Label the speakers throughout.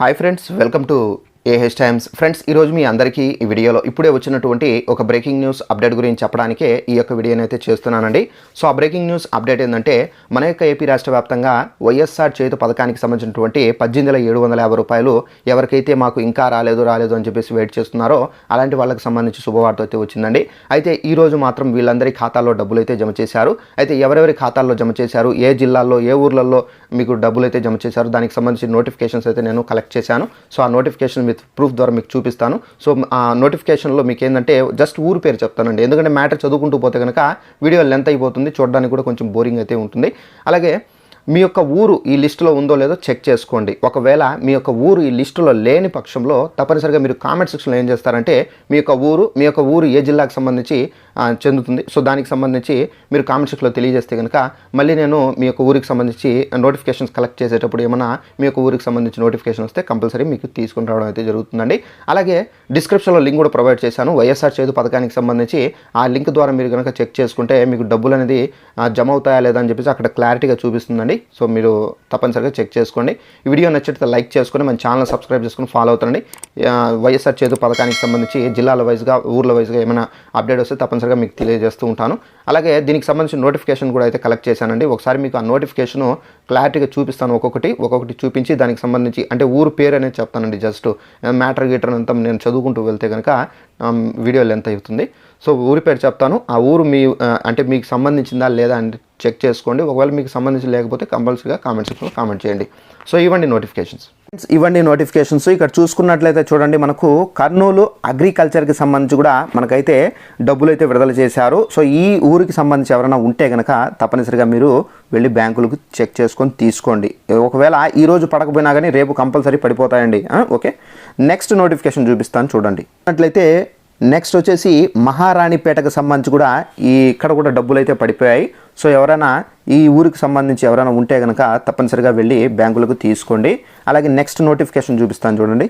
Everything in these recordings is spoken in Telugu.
Speaker 1: Hi friends, welcome to AH times. Friends, ఈరోజు మీ అందరికీ ఈ వీడియోలో ఇప్పుడే వచ్చినటువంటి ఒక బ్రేకింగ్ న్యూస్ అప్డేట్ గురించి చెప్పడానికే ఈ యొక్క వీడియోని అయితే చేస్తున్నానండి. సో ఆ బ్రేకింగ్ న్యూస్ అప్డేట్ ఏంటంటే, మన యొక్క ఏపీ రాష్ట్ర వ్యాప్తంగా వైఎస్ఆర్ చేతు పథకానికి సంబంధించినటువంటి 18,750 రూపాయలు ఎవరికైతే మాకు ఇంకా రాలేదు అని చెప్పేసి వెయిట్ చేస్తున్నారో అలాంటి వాళ్ళకి సంబంధించి శుభవార్త అయితే వచ్చిందండి. అయితే ఈ రోజు మాత్రం వీళ్ళందరి ఖాతాల్లో డబ్బులు అయితే జమ చేశారు. అయితే ఎవరెవరి ఖాతాల్లో జమ చేశారు, ఏ జిల్లాల్లో ఏ ఊర్లలో మీకు డబ్బులు అయితే జమ చేశారు, దానికి సంబంధించి నోటిఫికేషన్స్ అయితే నేను కలెక్ట్ చేశాను. సో ఆ నోటిఫికేషన్ విత్ ప్రూఫ్ ద్వారా మీకు చూపిస్తాను. సో ఆ నోటిఫికేషన్లో మీకు ఏంటంటే జస్ట్ ఊరు పేరు చెప్తానండి, ఎందుకంటే మ్యాటర్ చదువుకుంటూ పోతే కనుక వీడియో లెంత్ అయిపోతుంది, చూడడానికి కూడా కొంచెం బోరింగ్ అయితే ఉంటుంది. అలాగే మీ యొక్క ఊరు ఈ లిస్టులో ఉందో లేదో చెక్ చేసుకోండి. ఒకవేళ మీ యొక్క ఊరు ఈ లిస్టులో లేని పక్షంలో తప్పనిసరిగా మీరు కామెంట్ సెక్షన్లో ఏం చేస్తారంటే మీ యొక్క ఊరు ఏ జిల్లాకు సంబంధించి చెందుతుంది, సో దానికి సంబంధించి మీరు కామెంట్ సెక్షన్లో తెలియజేస్తే కనుక మళ్ళీ నేను మీ యొక్క ఊరికి సంబంధించి నోటిఫికేషన్స్ కలెక్ట్ చేసేటప్పుడు ఏమైనా మీ యొక్క ఊరికి సంబంధించి నోటిఫికేషన్ వస్తే కంపల్సరీ మీకు తీసుకుని రావడం అయితే జరుగుతుందండి. అలాగే డిస్క్రిప్షన్లో లింక్ కూడా ప్రొవైడ్ చేశాను. వైఎస్ఆర్ చేతు పథకానికి సంబంధించి ఆ లింక్ ద్వారా మీరు కనుక చెక్ చేసుకుంటే మీకు డబ్బులు అనేది జమ అవుతాయా లేదా అని చెప్పేసి అక్కడ క్లారిటీగా చూపిస్తుందండి. సో మీరు తప్పనిసరిగా చెక్ చేసుకోండి. ఈ వీడియో నచ్చితే లైక్ చేసుకొని మన ఛానల్ సబ్స్క్రైబ్ చేసుకుని ఫాలో అవుతారండి. వైఎస్ఆర్ చేతు పథకానికి సంబంధించి జిల్లాల వైజ్గా ఊర్ల వైజ్గా ఏమైనా అప్డేట్ వస్తే తప్పనిసరిగా మీకు తెలియజేస్తూ ఉంటాను. అలాగే దీనికి సంబంధించిన నోటిఫికేషన్ కూడా అయితే కలెక్ట్ చేశానండి. ఒకసారి మీకు ఆ నోటిఫికేషన్ క్లారిటీగా చూపిస్తాను, ఒక్కొక్కటి చూపించి దానికి సంబంధించి అంటే ఊరు పేరు అనేది చెప్తానండి. జస్ట్ మ్యాటర్ గీటర్ అంతా నేను చదువుకుంటూ వెళ్తే కనుక వీడియో లెంత్ అవుతుంది. సో ఊరి పేరు చెప్తాను, ఆ ఊరు అంటే మీకు సంబంధించిందా లేదా అని చెక్ చేసుకోండి. ఒకవేళ మీకు సంబంధించి లేకపోతే కంపల్సరీగా కామెంట్ సెక్షన్లో కామెంట్ చేయండి. సో ఇవ్వండి నోటిఫికేషన్స్. ఇక్కడ చూసుకున్నట్లయితే చూడండి, మనకు కర్నూలు అగ్రికల్చర్కి సంబంధించి కూడా మనకైతే డబ్బులు అయితే విడుదల చేశారు. సో ఈ ఊరికి సంబంధించి ఎవరైనా ఉంటే కనుక తప్పనిసరిగా మీరు వెళ్ళి బ్యాంకులకు చెక్ చేసుకొని తీసుకోండి. ఒకవేళ ఈరోజు పడకపోయినా కానీ రేపు కంపల్సరీ పడిపోతాయండి. ఓకే, నెక్స్ట్ నోటిఫికేషన్ చూపిస్తాను చూడండి. అట్లయితే నెక్స్ట్ వచ్చేసి మహారాణిపేటకు సంబంధించి కూడా ఇక్కడ కూడా డబ్బులు అయితే పడిపోయాయి. సో ఎవరైనా ఈ ఊరికి సంబంధించి ఎవరైనా ఉంటే కనుక తప్పనిసరిగా వెళ్ళి బ్యాంకులకు తీసుకోండి. అలాగే నెక్స్ట్ నోటిఫికేషన్ చూపిస్తాను చూడండి.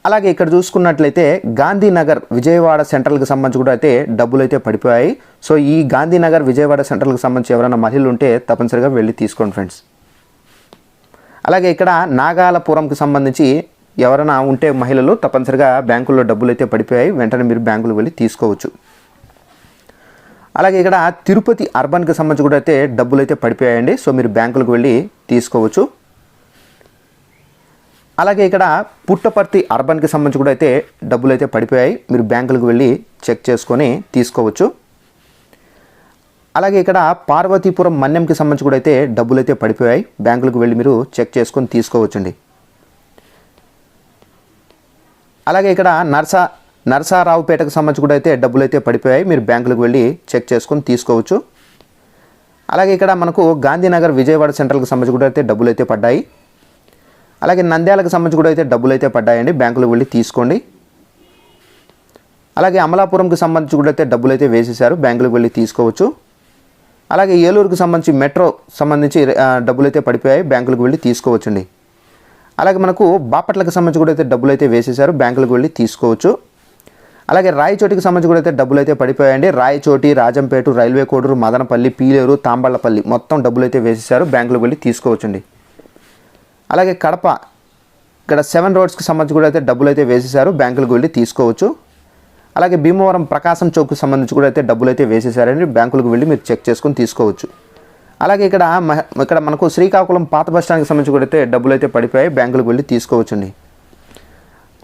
Speaker 1: అలాగే ఇక్కడ చూసుకున్నట్లయితే గాంధీనగర్ విజయవాడ సెంట్రల్కి సంబంధించి కూడా అయితే డబ్బులు అయితే పడిపోయాయి. సో ఈ గాంధీనగర్ విజయవాడ సెంట్రల్కి సంబంధించి ఎవరైనా మహిళలు ఉంటే తప్పనిసరిగా వెళ్ళి తీసుకోండి ఫ్రెండ్స్. అలాగే ఇక్కడ నాగాలపురంకి సంబంధించి ఎవరైనా ఉంటే మహిళలు తప్పనిసరిగా బ్యాంకుల్లో డబ్బులు అయితే పడిపోయాయి, వెంటనే మీరు బ్యాంకులు వెళ్ళి తీసుకోవచ్చు. అలాగే ఇక్కడ తిరుపతి అర్బన్కి సంబంధించి కూడా అయితే డబ్బులు అయితే పడిపోయాయండి. సో మీరు బ్యాంకులకు వెళ్ళి తీసుకోవచ్చు. అలాగే ఇక్కడ పుట్టపర్తి అర్బన్కి సంబంధించి కూడా అయితే డబ్బులు అయితే పడిపోయాయి, మీరు బ్యాంకులకు వెళ్ళి చెక్ చేసుకొని తీసుకోవచ్చు. అలాగే ఇక్కడ పార్వతీపురం మన్యంకి సంబంధించి కూడా అయితే డబ్బులు అయితే పడిపోయాయి, బ్యాంకులకు వెళ్ళి మీరు చెక్ చేసుకొని తీసుకోవచ్చండి. అలాగే ఇక్కడ నరసారావుపేటకు సంబంధించి కూడా అయితే డబ్బులు అయితే పడిపోయాయి, మీరు బ్యాంకులకు వెళ్ళి చెక్ చేసుకొని తీసుకోవచ్చు. అలాగే ఇక్కడ మనకు గాంధీనగర్ విజయవాడ సెంట్రల్కి సంబంధించి కూడా అయితే డబ్బులు అయితే పడ్డాయి. అలాగే నంద్యాలకు సంబంధించి కూడా అయితే డబ్బులు అయితే పడ్డాయండి, బ్యాంకులకు వెళ్ళి తీసుకోండి. అలాగే అమలాపురంకి సంబంధించి కూడా అయితే డబ్బులు అయితే వేసేశారు, బ్యాంకులకు వెళ్ళి తీసుకోవచ్చు. అలాగే ఏలూరుకు సంబంధించి మెట్రో సంబంధించి డబ్బులు అయితే పడిపోయాయి, బ్యాంకులకు వెళ్ళి తీసుకోవచ్చండి. అలాగే మనకు బాపట్లకు సంబంధించి కూడా అయితే డబ్బులు అయితే వేసేశారు, బ్యాంకులకు వెళ్ళి తీసుకోవచ్చు. అలాగే రాయచోటికి సంబంధించి కూడా అయితే డబ్బులు అయితే పడిపోయాయండి. రాయచోటి, రాజంపేట, రైల్వే కోడూరు, మదనపల్లి, పీలేరు, తాంబళ్ళపల్లి మొత్తం డబ్బులు అయితే వేసేశారు, బ్యాంకులకు వెళ్ళి తీసుకోవచ్చండి. అలాగే కడప ఇక్కడ 7 రోడ్స్కి సంబంధించి కూడా అయితే డబ్బులు అయితే వేసేశారు, బ్యాంకులకు వెళ్ళి తీసుకోవచ్చు. అలాగే భీమవరం ప్రకాశం చౌక్కి సంబంధించి కూడా అయితే డబ్బులు అయితే వేసేశారండి, బ్యాంకులకు వెళ్ళి మీరు చెక్ చేసుకొని తీసుకోవచ్చు. అలాగే ఇక్కడ మనకు శ్రీకాకుళం పాత బస్టాండ్కి సంబంధించి కూడా అయితే డబ్బులు అయితే పడిపోయాయి, బ్యాంకులకు వెళ్ళి తీసుకోవచ్చండి.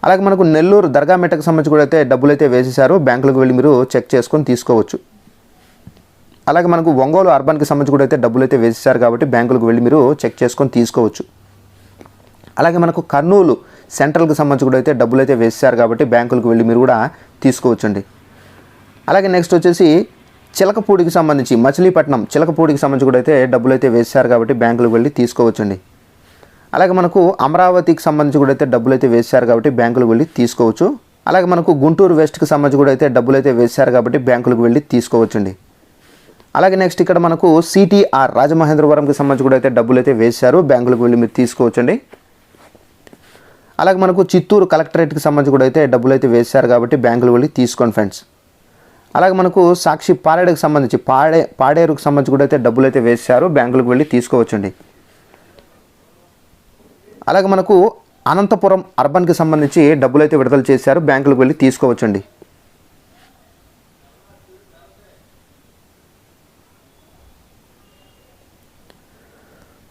Speaker 1: అలాగే మనకు నెల్లూరు దర్గామెట్టకు సంబంధించి కూడా అయితే డబ్బులు అయితే వేసేశారు, బ్యాంకులకు వెళ్ళి మీరు చెక్ చేసుకొని తీసుకోవచ్చు. అలాగే మనకు ఒంగోలు అర్బన్కి సంబంధించి కూడా అయితే డబ్బులు అయితే వేసేశారు కాబట్టి బ్యాంకులకు వెళ్ళి మీరు చెక్ చేసుకొని తీసుకోవచ్చు. అలాగే మనకు కర్నూలు సెంట్రల్కి సంబంధించి కూడా అయితే డబ్బులు అయితే వేసేశారు కాబట్టి బ్యాంకులకు వెళ్ళి మీరు కూడా తీసుకోవచ్చండి. అలాగే నెక్స్ట్ వచ్చేసి చిలకపూడికి సంబంధించి మచిలీపట్నం చిలకపూడికి సంబంధించి కూడా అయితే డబ్బులు అయితే వేశారు కాబట్టి బ్యాంకులకు వెళ్ళి తీసుకోవచ్చండి. అలాగే మనకు అమరావతికి సంబంధించి కూడా అయితే డబ్బులు అయితే వేశారు కాబట్టి బ్యాంకులకు వెళ్ళి తీసుకోవచ్చు. అలాగే మనకు గుంటూరు వెస్ట్కి సంబంధించి కూడా అయితే డబ్బులు అయితే వేశారు కాబట్టి బ్యాంకులకు వెళ్ళి తీసుకోవచ్చండి. అలాగే నెక్స్ట్ ఇక్కడ మనకు సిటీఆర్ రాజమహేంద్రవరంకి సంబంధించి కూడా అయితే డబ్బులు అయితే వేశారు, బ్యాంకులకు వెళ్ళి మీరు తీసుకోవచ్చండి. అలాగే మనకు చిత్తూరు కలెక్టరేట్కి సంబంధించి కూడా అయితే డబ్బులు అయితే వేశారు కాబట్టి బ్యాంకులకు వెళ్ళి తీసుకోండి ఫ్రెండ్స్. అలాగే మనకు సాక్షి పాడేరుకు సంబంధించి పాడేరుకు సంబంధించి కూడా అయితే డబ్బులు అయితే వేశారు, బ్యాంకులకు వెళ్ళి తీసుకోవచ్చండి. అలాగే మనకు అనంతపురం అర్బన్కి సంబంధించి డబ్బులు అయితే విడుదల చేశారు, బ్యాంకులకు వెళ్ళి తీసుకోవచ్చండి.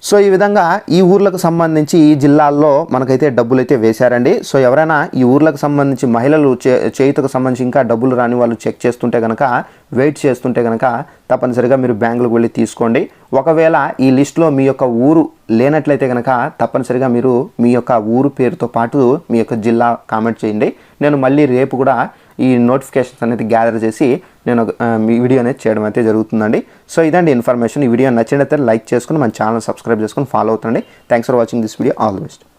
Speaker 1: సో ఈ విధంగా ఈ ఊర్లకు సంబంధించి ఈ జిల్లాల్లో మనకైతే డబ్బులు అయితే వేశారండి. సో ఎవరైనా ఈ ఊర్లకు సంబంధించి మహిళలు చేయుతకు సంబంధించి ఇంకా డబ్బులు రాని వాళ్ళు చెక్ చేస్తుంటే కనుక, వెయిట్ చేస్తుంటే కనుక తప్పనిసరిగా మీరు బ్యాంకులకు వెళ్ళి తీసుకోండి. ఒకవేళ ఈ లిస్టులో మీ యొక్క ఊరు లేనట్లయితే కనుక తప్పనిసరిగా మీరు మీ యొక్క ఊరు పేరుతో పాటు మీ యొక్క జిల్లా కామెంట్ చేయండి. నేను మళ్ళీ రేపు కూడా ఈ నోటిఫికేషన్స్ అనేది గ్యాదర్ చేసి నేను మీ వీడియో అనేది చేయడం అయితే జరుగుతుందండి. సో ఇదండి ఇన్ఫర్మేషన్. ఈ వీడియో నచ్చినట్లయితే లైక్ చేసుకుని మన ఛానల్ సబ్స్క్రైబ్ చేసుకుని ఫాలో అవుతుండండి. Thanks for watching this video. All the best.